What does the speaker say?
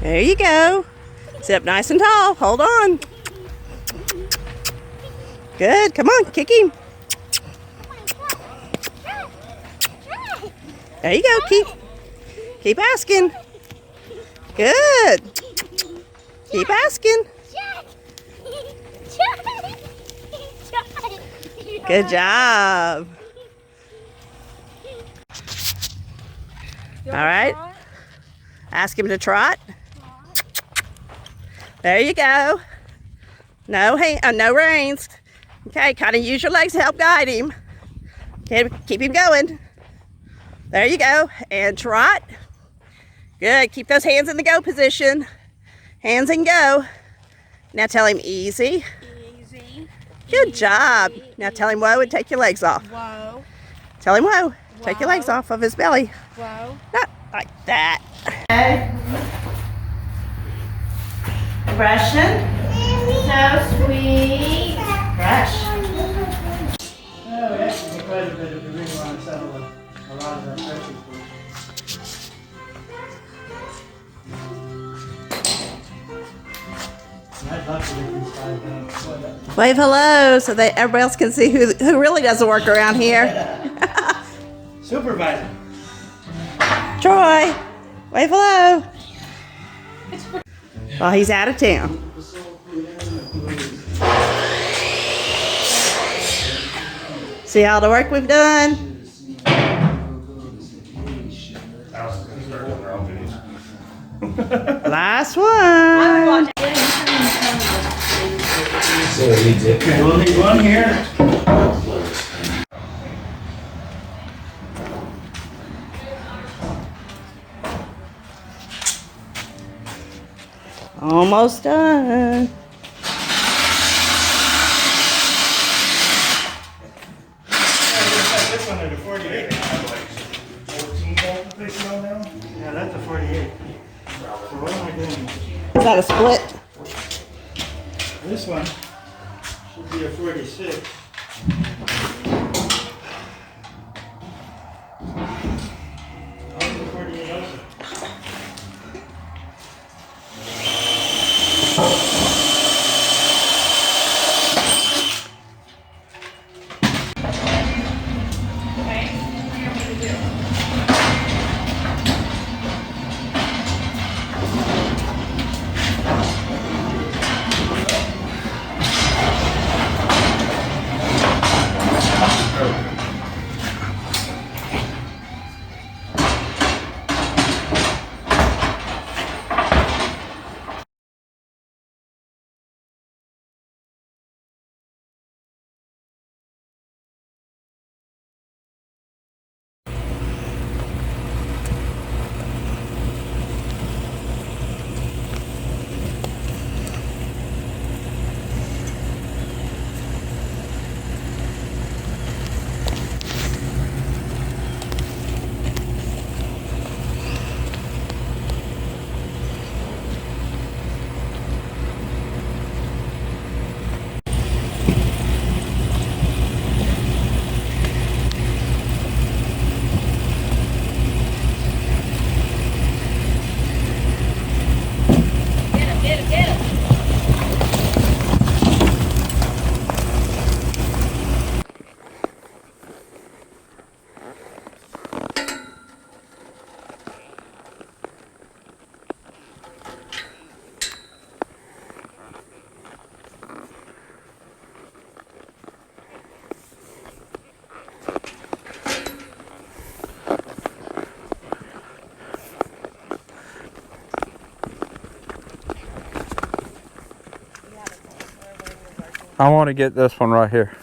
There you go. Sit up nice and tall. Hold on. Good. Come on, kick him. There you go. Keep asking. Good. Keep asking. Good job. All right. Ask him to trot. There you go. No reins. Okay, kind of use your legs to help guide him. Okay, keep him going. There you go. And trot. Good. Keep those hands in the go position. Hands and go. Now tell him easy. Easy. Good job. Now tell him whoa and take your legs off. Whoa. Tell him whoa. Take your legs off of his belly. Whoa. Not like that. Okay. Brushing. So sweet. Brush. Oh, yeah, quite a bit if you really want to settle a lot of that pressure. I'd love to get these guys down. Wave hello so that everybody else can see who really does the work around here. Supervisor. Troy, wave hello. Well, he's out of town. See all the work we've done? Last one. Okay, we'll leave one here. Almost done. This one is a 48. 14 volt this one now? Yeah, that's a 48. So what am I doing? Is that a split? This one should be a 46. I'll do the 48 also. I want to get this one right here.